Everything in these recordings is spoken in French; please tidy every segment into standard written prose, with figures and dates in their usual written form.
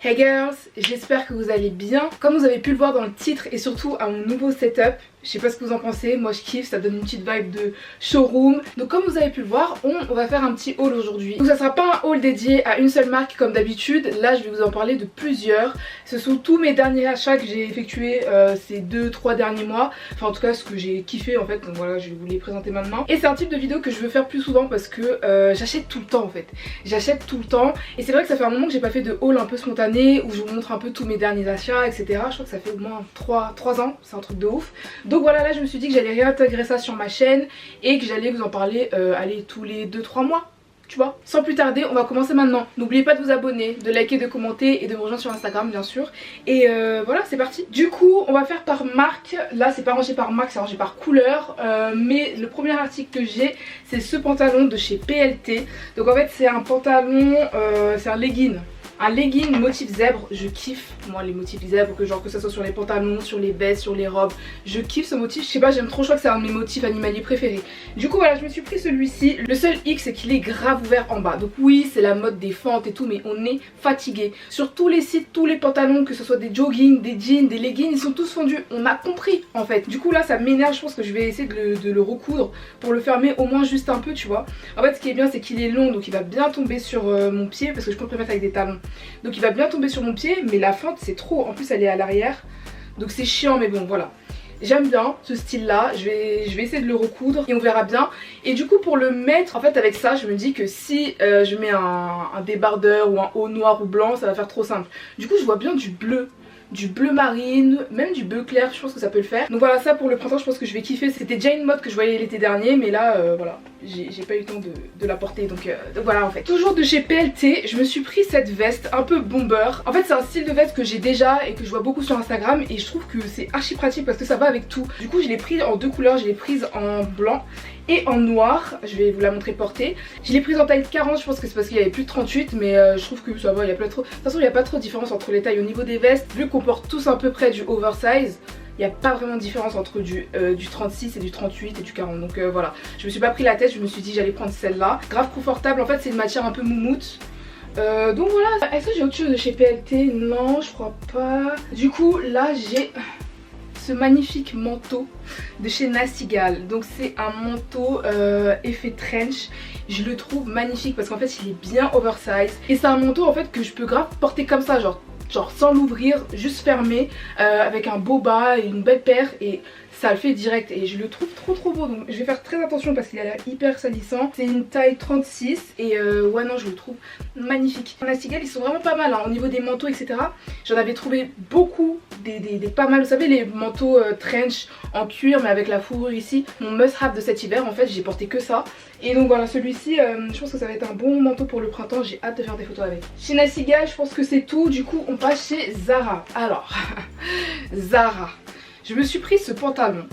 Hey girls, j'espère que vous allez bien. Comme vous avez pu le voir dans le titre et surtout à mon nouveau setup, je sais pas ce que vous en pensez, moi je kiffe, ça donne une petite vibe de showroom. Donc comme vous avez pu le voir, on va faire un petit haul aujourd'hui. Donc ça sera pas un haul dédié à une seule marque comme d'habitude, là je vais vous en parler de plusieurs. Ce sont tous mes derniers achats que j'ai effectués ces 2-3 derniers mois. Enfin en tout cas ce que j'ai kiffé en fait, donc voilà je vais vous les présenter maintenant. Et c'est un type de vidéo que je veux faire plus souvent parce que j'achète tout le temps en fait. J'achète tout le temps et c'est vrai que ça fait un moment que j'ai pas fait de haul un peu spontané où je vous montre un peu tous mes derniers achats etc. Je crois que ça fait au moins 3 ans, c'est un truc de ouf. Donc voilà, là je me suis dit que j'allais réintégrer ça sur ma chaîne et que j'allais vous en parler allez, tous les 2-3 mois. Tu vois, sans plus tarder, on va commencer maintenant. N'oubliez pas de vous abonner, de liker, de commenter et de me rejoindre sur Instagram bien sûr. Et voilà, c'est parti. Du coup, on va faire par marque. Là, c'est pas rangé par marque, c'est rangé par couleur. Mais le premier article que j'ai, c'est ce pantalon de chez PLT. Donc en fait, c'est un pantalon, c'est un legging. Un legging motif zèbre, je kiffe moi les motifs zèbres, que ça soit sur les pantalons, sur les vestes, sur les robes, je kiffe ce motif, je sais pas, j'aime trop, je crois que c'est un de mes motifs animaliers préférés. Du coup voilà, je me suis pris celui-ci, le seul hic c'est qu'il est grave ouvert en bas, donc oui c'est la mode des fentes et tout, mais on est fatigué. Sur tous les sites, tous les pantalons, que ce soit des jogging, des jeans, des leggings, ils sont tous fondus, on a compris en fait. Du coup là ça m'énerve, je pense que je vais essayer de le recoudre pour le fermer au moins juste un peu, tu vois. En fait ce qui est bien c'est qu'il est long, donc il va bien tomber sur mon pied, parce que je peux le mettre avec des talons. Donc il va bien tomber sur mon pied, mais la fente c'est trop, en plus elle est à l'arrière, donc c'est chiant, mais bon voilà. J'aime bien ce style là, je vais essayer de le recoudre et on verra bien. Et du coup pour le mettre, en fait avec ça je me dis que si je mets un débardeur ou un haut noir ou blanc, ça va faire trop simple. Du coup je vois bien du bleu marine, même du bleu clair, je pense que ça peut le faire. Donc voilà, ça pour le printemps je pense que je vais kiffer. C'était déjà une mode que je voyais l'été dernier, mais là voilà, j'ai pas eu le temps de la porter, donc voilà en fait. Toujours de chez PLT, je me suis pris cette veste un peu bomber. En fait c'est un style de veste que j'ai déjà et que je vois beaucoup sur Instagram, et je trouve que c'est archi pratique parce que ça va avec tout. Du coup je l'ai prise en deux couleurs, je l'ai prise en blanc et en noir, je vais vous la montrer portée. Je l'ai prise en taille 40, je pense que c'est parce qu'il y avait plus de 38, mais je trouve que ça va, il y a pas trop. De toute façon il n'y a pas trop de différence entre les tailles au niveau des vestes, vu qu'on porte tous à peu près du oversize. Il n'y a pas vraiment de différence entre du 36 et du 38 et du 40, donc voilà. Je me suis pas pris la tête, je me suis dit j'allais prendre celle-là. Grave confortable, en fait c'est une matière un peu moumoute. Donc voilà, est-ce que j'ai autre chose de chez PLT? Non, je crois pas. Du coup là j'ai ce magnifique manteau de chez Nasty Gal. Donc c'est un manteau effet trench. Je le trouve magnifique parce qu'en fait il est bien oversize. Et c'est un manteau en fait que je peux grave porter comme ça, genre sans l'ouvrir, juste fermé, avec un beau bas et une belle paire, et ça le fait direct et je le trouve trop beau. Donc je vais faire très attention parce qu'il a l'air hyper salissant. C'est une taille 36 et ouais non je le trouve magnifique. Nasty Gal ils sont vraiment pas mal hein, au niveau des manteaux etc. J'en avais trouvé beaucoup, des pas mal, vous savez les manteaux trench en cuir mais avec la fourrure ici. Mon must have de cet hiver en fait, j'ai porté que ça. Et donc voilà, celui-ci je pense que ça va être un bon manteau pour le printemps, j'ai hâte de faire des photos avec. Chez Nasty Gal je pense que c'est tout, du coup on passe chez Zara. Alors Zara, je me suis pris ce pantalon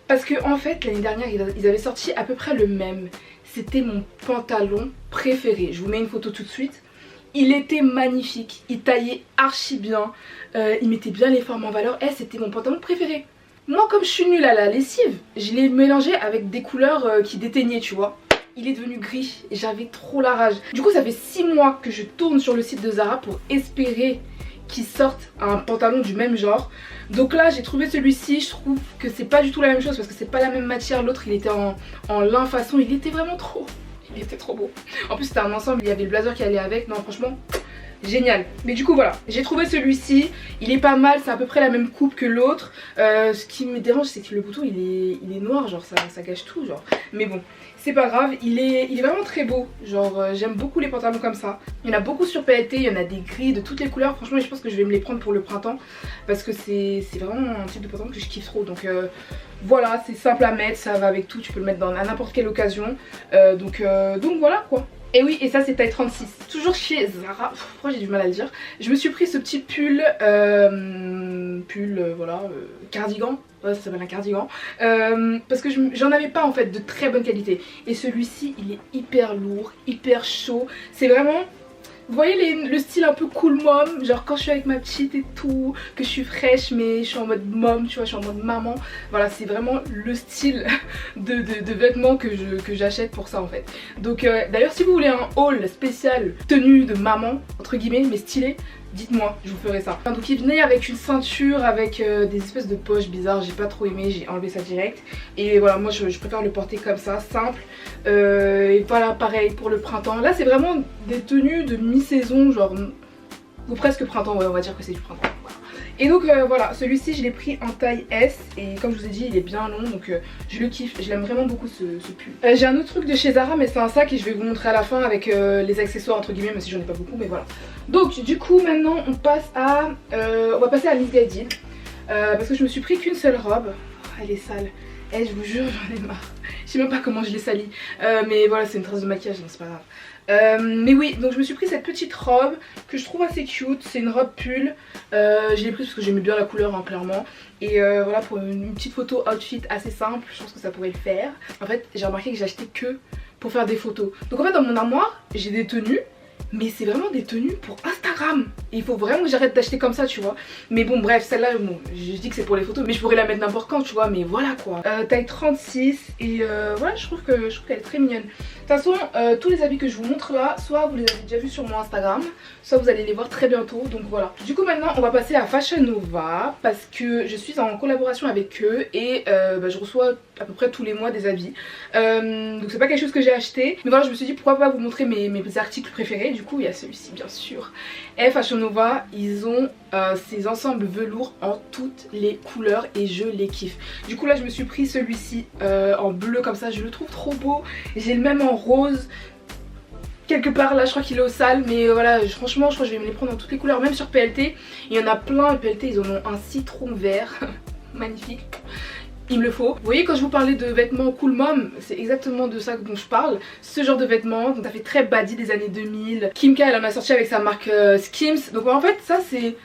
parce que en fait l'année dernière ils avaient sorti à peu près le même. C'était mon pantalon préféré, je vous mets une photo tout de suite. Il était magnifique, il taillait archi bien, il mettait bien les formes en valeur, et c'était mon pantalon préféré. Moi comme je suis nulle à la lessive, je l'ai mélangé avec des couleurs qui déteignaient tu vois. Il est devenu gris et j'avais trop la rage. Du coup ça fait 6 mois que je tourne sur le site de Zara pour espérer qu'ils sortent un pantalon du même genre. Donc là j'ai trouvé celui-ci, je trouve que c'est pas du tout la même chose parce que c'est pas la même matière. L'autre il était en lin façon, il était vraiment trop, il était trop beau. En plus c'était un ensemble, il y avait le blazer qui allait avec, non franchement génial. Mais du coup voilà, j'ai trouvé celui-ci, il est pas mal, c'est à peu près la même coupe que l'autre. Ce qui me dérange c'est que le bouton il est noir, genre ça gâche tout genre. Mais bon, c'est pas grave, il est vraiment très beau. Genre j'aime beaucoup les pantalons comme ça. Il y en a beaucoup sur PLT, il y en a des gris de toutes les couleurs. Franchement je pense que je vais me les prendre pour le printemps parce que c'est vraiment un type de pantalon que je kiffe trop. Donc voilà, c'est simple à mettre, ça va avec tout, tu peux le mettre dans n'importe quelle occasion. Donc voilà quoi. Et oui, et ça c'est taille 36. Toujours chez Zara, pourquoi j'ai du mal à le dire. Je me suis pris ce petit pull, voilà, cardigan. Ouais, ça s'appelle un cardigan. Parce que j'en avais pas en fait de très bonne qualité. Et celui-ci, il est hyper lourd, hyper chaud. C'est vraiment... Vous voyez le style un peu cool mom, genre quand je suis avec ma petite et tout, que je suis fraîche mais je suis en mode mom, tu vois, je suis en mode maman. Voilà, c'est vraiment le style de vêtements que j'achète pour ça en fait. Donc d'ailleurs si vous voulez un haul spécial tenue de maman, entre guillemets, mais stylé, dites-moi, je vous ferai ça. Donc il venait avec une ceinture avec des espèces de poches bizarres, j'ai pas trop aimé, j'ai enlevé ça direct. Et voilà, moi je préfère le porter comme ça, simple. Et voilà, pareil pour le printemps. Là c'est vraiment des tenues de mi-saison, genre ou presque printemps, ouais on va dire que c'est du printemps. Voilà. Et donc voilà, celui-ci je l'ai pris en taille S et comme je vous ai dit il est bien long donc je le kiffe, je l'aime vraiment beaucoup ce pull. J'ai un autre truc de chez Zara mais c'est un sac et je vais vous montrer à la fin avec les accessoires entre guillemets, même si j'en ai pas beaucoup, mais voilà. Donc du coup maintenant on passe à on va passer à Missguided parce que je me suis pris qu'une seule robe. Oh, elle est sale, je vous jure j'en ai marre. Je sais même pas comment je l'ai salie, mais voilà c'est une trace de maquillage donc c'est pas grave. Mais oui, donc je me suis pris cette petite robe que je trouve assez cute, c'est une robe pull, je l'ai prise parce que j'aimais bien la couleur hein, clairement. Et voilà, pour une petite photo outfit assez simple, je pense que ça pourrait le faire. En fait j'ai remarqué que j'achetais que pour faire des photos. Donc en fait dans mon armoire j'ai des tenues, mais c'est vraiment des tenues pour Instagram. Et il faut vraiment que j'arrête d'acheter comme ça tu vois. Mais bon bref, celle-là, bon, je dis que c'est pour les photos, mais je pourrais la mettre n'importe quand tu vois, mais voilà quoi. Taille 36 et voilà, je trouve qu'elle est très mignonne. De toute façon, tous les habits que je vous montre là, soit vous les avez déjà vus sur mon Instagram, soit vous allez les voir très bientôt, donc voilà. Du coup maintenant on va passer à Fashion Nova parce que je suis en collaboration avec eux et je reçois à peu près tous les mois des habits. Donc c'est pas quelque chose que j'ai acheté, mais voilà je me suis dit pourquoi pas vous montrer mes articles préférés. Du coup il y a celui-ci bien sûr. Et Fashion Nova, ils ont ces ensembles velours en toutes les couleurs et je les kiffe. Du coup là je me suis pris celui-ci en bleu comme ça, je le trouve trop beau. J'ai le même en rose. Quelque part là je crois qu'il est au sale, mais voilà franchement je crois que je vais me les prendre dans toutes les couleurs, même sur PLT. Il y en a plein, et PLT ils en ont un citron vert. Magnifique. Il me le faut. Vous voyez quand je vous parlais de vêtements cool mom, c'est exactement de ça dont je parle. Ce genre de vêtements, donc ça fait très baddie des années 2000. Kim K elle en a sorti avec sa marque Skims. Donc en fait ça c'est...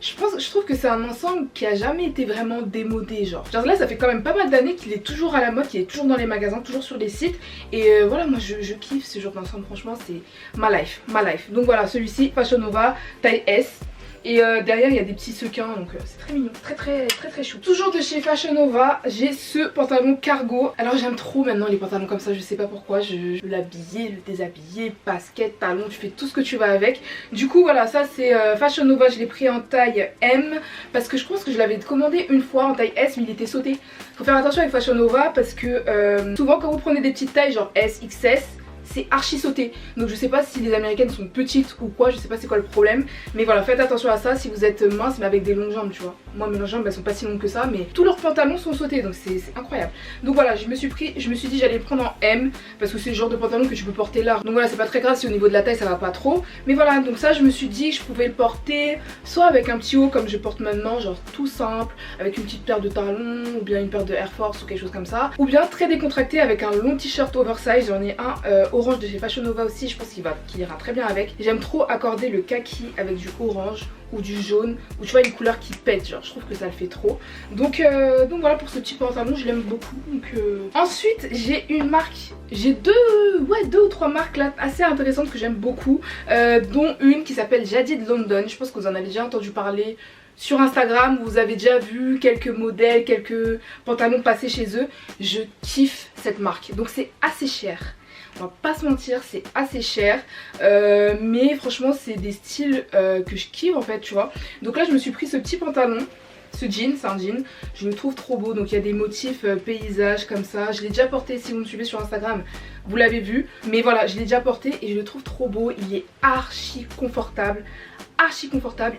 Je trouve que c'est un ensemble qui a jamais été vraiment démodé genre là ça fait quand même pas mal d'années qu'il est toujours à la mode, qu'il est toujours dans les magasins, toujours sur les sites. Et voilà moi je kiffe ce genre d'ensemble, franchement c'est ma life, ma life. Donc voilà celui-ci Fashion Nova taille S. Et derrière il y a des petits sequins donc c'est très mignon, très chou. Toujours de chez Fashion Nova, j'ai ce pantalon cargo. Alors j'aime trop maintenant les pantalons comme ça, je sais pas pourquoi. Je peux l'habiller, le déshabiller, basket, talon, tu fais tout ce que tu vas avec. Du coup voilà ça c'est Fashion Nova, je l'ai pris en taille M parce que je pense que je l'avais commandé une fois en taille S mais il était sauté. Faut faire attention avec Fashion Nova parce que souvent quand vous prenez des petites tailles genre S, XS, c'est archi sauté. Donc je sais pas si les américaines sont petites ou quoi, je sais pas c'est quoi le problème. Mais voilà, faites attention à ça si vous êtes mince mais avec des longues jambes tu vois. Moi mes longues jambes elles sont pas si longues que ça, mais tous leurs pantalons sont sautés donc c'est incroyable. Donc voilà, je me suis dit j'allais le prendre en M parce que c'est le genre de pantalon que tu peux porter là. Donc voilà, c'est pas très grave si au niveau de la taille ça va pas trop. Mais voilà, donc ça je me suis dit que je pouvais le porter soit avec un petit haut comme je porte maintenant, genre tout simple, avec une petite paire de talons ou bien une paire de Air Force ou quelque chose comme ça. Ou bien très décontracté avec un long t-shirt oversize, j'en ai un orange de chez Fashion Nova aussi, je pense qu'il ira très bien avec. J'aime trop accorder le kaki avec du orange ou du jaune, ou tu vois une couleur qui pète, genre je trouve que ça le fait trop. Donc voilà pour ce petit pantalon, je l'aime beaucoup. Ensuite j'ai une marque, j'ai deux ou trois marques là assez intéressantes que j'aime beaucoup, dont une qui s'appelle Jadid London. Je pense que vous en avez déjà entendu parler sur Instagram, vous avez déjà vu quelques modèles, quelques pantalons passer chez eux. Je kiffe cette marque, donc c'est assez cher. On va pas se mentir, c'est assez cher, mais franchement c'est des styles que je kiffe en fait tu vois. Donc là je me suis pris ce petit pantalon, ce jean, c'est un jean, je le trouve trop beau. Donc il y a des motifs paysages comme ça, je l'ai déjà porté, si vous me suivez sur Instagram vous l'avez vu. Mais voilà, je l'ai déjà porté et je le trouve trop beau, il est archi confortable,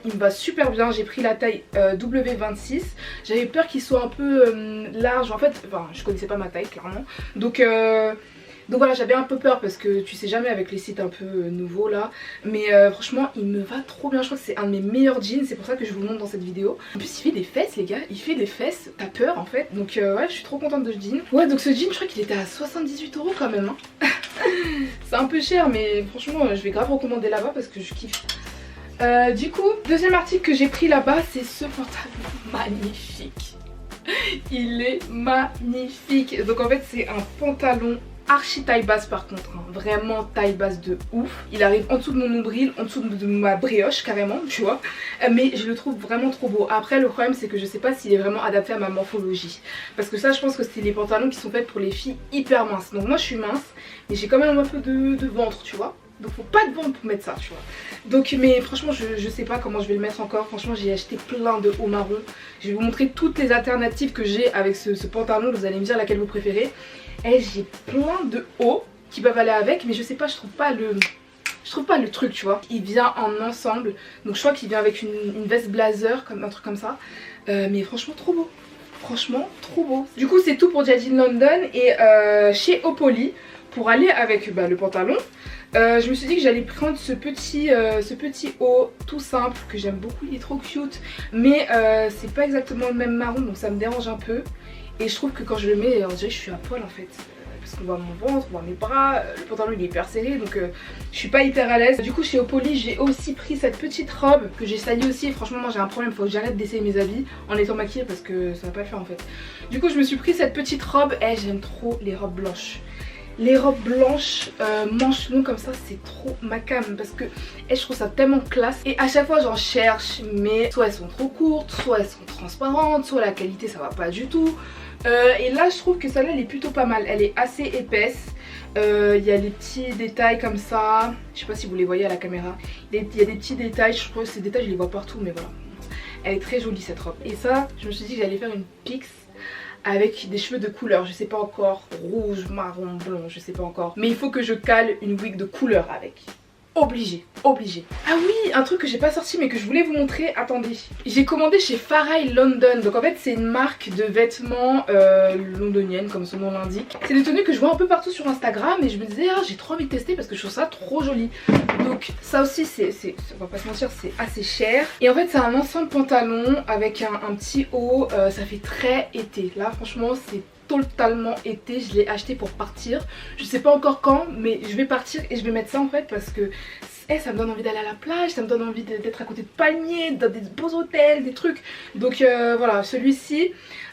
il me va super bien. J'ai pris la taille W26, j'avais peur qu'il soit un peu large en fait, enfin je connaissais pas ma taille clairement. Donc voilà, j'avais un peu peur parce que tu sais jamais avec les sites un peu nouveaux là. Mais franchement il me va trop bien, je crois que c'est un de mes meilleurs jeans, c'est pour ça que je vous le montre dans cette vidéo. En plus il fait des fesses les gars, il fait des fesses, t'as peur en fait. Donc ouais je suis trop contente de ce jean. Ouais donc ce jean je crois qu'il était à 78 € quand même hein. C'est un peu cher mais franchement je vais grave recommander là-bas parce que je kiffe. Du coup deuxième article que j'ai pris là-bas c'est ce pantalon magnifique. Il est magnifique. Donc en fait c'est un pantalon archi taille basse par contre, hein. Vraiment taille basse de ouf. Il arrive en dessous de mon nombril, en dessous de ma brioche carrément, tu vois. Mais je le trouve vraiment trop beau. Après le problème c'est que je sais pas s'il est vraiment adapté à ma morphologie. Parce que ça je pense que c'est les pantalons qui sont faits pour les filles hyper minces. Donc moi je suis mince, mais j'ai quand même un peu de ventre, tu vois. Donc faut pas de vent pour mettre ça, tu vois. Donc mais franchement je sais pas comment je vais le mettre encore. Franchement j'ai acheté plein de hauts marrons. Je vais vous montrer toutes les alternatives que j'ai avec ce pantalon. Vous allez me dire laquelle vous préférez. Et j'ai plein de hauts qui peuvent aller avec, mais je sais pas, je trouve pas le truc, tu vois. Il vient en ensemble, donc je crois qu'il vient avec une veste blazer, comme un truc comme ça. Mais franchement trop beau, franchement trop beau. Du coup c'est tout pour Jadine London. Et chez Opoly, pour aller avec le pantalon, je me suis dit que j'allais prendre ce petit haut tout simple que j'aime beaucoup, il est trop cute. Mais c'est pas exactement le même marron, donc ça me dérange un peu. Et je trouve que quand je le mets, on dirait que je suis à poil en fait. Parce qu'on voit mon ventre, on voit mes bras, le pantalon il est hyper serré, donc je suis pas hyper à l'aise. Du coup chez Opoly j'ai aussi pris cette petite robe que j'ai salie aussi. Et franchement moi j'ai un problème, faut que j'arrête d'essayer mes habits en étant maquillée parce que ça va pas le faire en fait. Du coup je me suis pris cette petite robe. Et j'aime trop les robes blanches. Les robes blanches manches longues comme ça c'est trop ma cam, parce que je trouve ça tellement classe. Et à chaque fois j'en cherche, mais soit elles sont trop courtes, soit elles sont transparentes, soit la qualité ça va pas du tout. Et là je trouve que celle-là elle est plutôt pas mal, elle est assez épaisse. Il y a des petits détails comme ça, je sais pas si vous les voyez à la caméra. Il y a des petits détails, je crois que ces détails je les vois partout, mais voilà. Elle est très jolie cette robe. Et ça je me suis dit que j'allais faire une pics avec des cheveux de couleur, je sais pas encore, rouge, marron, blond, je sais pas encore. Mais il faut que je cale une wig de couleur avec. Obligé, obligé. Ah oui, un truc que j'ai pas sorti mais que je voulais vous montrer, attendez. J'ai commandé chez Farai London, donc en fait c'est une marque de vêtements londonienne comme son nom l'indique. C'est des tenues que je vois un peu partout sur Instagram et je me disais ah j'ai trop envie de tester parce que je trouve ça trop joli. Donc ça aussi on va pas se mentir, c'est assez cher. Et en fait c'est un ensemble pantalon avec un petit haut, ça fait très été. Là franchement c'est totalement été, je l'ai acheté pour partir. Je sais pas encore quand, mais je vais partir et je vais mettre ça en fait parce que ça me donne envie d'aller à la plage, ça me donne envie d'être à côté de palmiers, dans des beaux hôtels, des trucs. Donc voilà, celui-ci,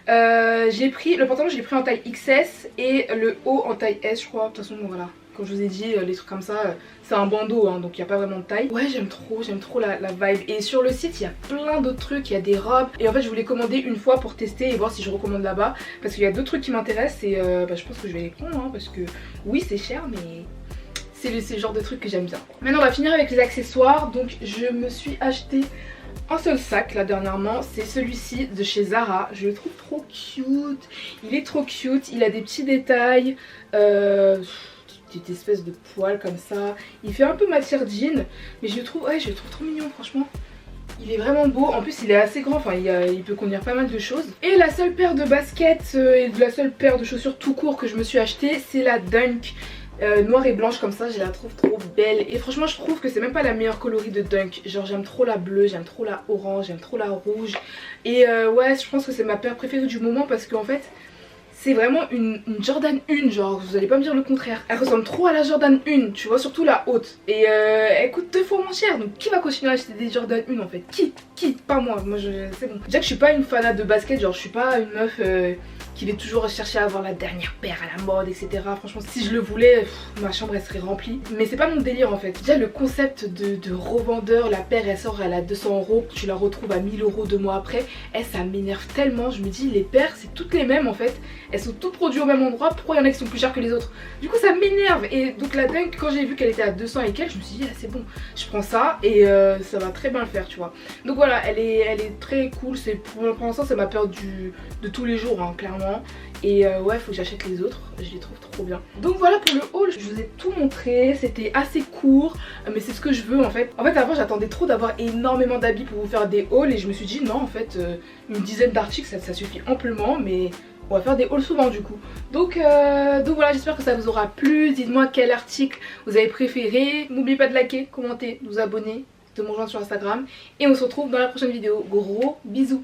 j'ai pris, le pantalon je l'ai pris en taille XS et le haut en taille S je crois. De toute façon voilà, comme je vous ai dit, les trucs comme ça, c'est un bandeau hein, donc il n'y a pas vraiment de taille. Ouais j'aime trop la vibe. Et sur le site il y a plein d'autres trucs, il y a des robes. Et en fait je voulais commander une fois pour tester et voir si je recommande là-bas. Parce qu'il y a d'autres trucs qui m'intéressent et je pense que je vais les prendre hein, parce que oui c'est cher mais c'est le genre de truc que j'aime bien. Maintenant on va finir avec les accessoires. Donc je me suis acheté un seul sac là dernièrement, c'est celui-ci de chez Zara. Je le trouve trop cute, il est trop cute, il a des petits détails, petite espèce de poil comme ça. Il fait un peu matière jean, mais je le trouve trop mignon franchement. Il est vraiment beau, en plus il est assez grand, enfin il peut contenir pas mal de choses. Et la seule paire de baskets et la seule paire de chaussures tout court que je me suis acheté, c'est la Dunk. Noire et blanche comme ça, je la trouve trop belle. Et franchement je trouve que c'est même pas la meilleure coloris de Dunk. Genre j'aime trop la bleue, j'aime trop la orange, j'aime trop la rouge. Et ouais je pense que c'est ma paire préférée du moment parce qu'en fait c'est vraiment une Jordan 1, genre vous allez pas me dire le contraire. Elle ressemble trop à la Jordan 1, tu vois, surtout la haute. Et elle coûte 2 fois moins cher, donc qui va continuer à acheter des Jordan 1 en fait? Qui? Pas moi, c'est bon. Déjà que je suis pas une fanat de basket, genre je suis pas une meuf qui va toujours chercher à avoir la dernière paire à la mode, etc. Franchement si je le voulais, ma chambre elle serait remplie. Mais c'est pas mon délire en fait. Déjà le concept de revendeur, la paire elle sort elle a 200 €, tu la retrouves à 1000 € 2 mois après, ça m'énerve tellement. Je me dis les paires c'est toutes les mêmes en fait. Elles sont toutes produites au même endroit, pourquoi il y en a qui sont plus chères que les autres? Du coup ça m'énerve. Et donc la Dunk quand j'ai vu qu'elle était à 200 et quelques, je me suis dit ah, c'est bon, je prends ça et ça va très bien le faire tu vois. Donc voilà, elle est très cool, pour l'instant c'est ma paire de tous les jours hein, clairement. Et ouais faut que j'achète les autres, je les trouve trop bien. Donc voilà pour le haul, je vous ai tout montré, c'était assez court mais c'est ce que je veux en fait. En fait avant j'attendais trop d'avoir énormément d'habits pour vous faire des hauls et je me suis dit non en fait une dizaine d'articles ça suffit amplement, mais on va faire des hauls souvent du coup. Donc voilà, j'espère que ça vous aura plu. Dites-moi quel article vous avez préféré. N'oubliez pas de liker, commenter, de vous abonner, de me rejoindre sur Instagram. Et on se retrouve dans la prochaine vidéo. Gros bisous.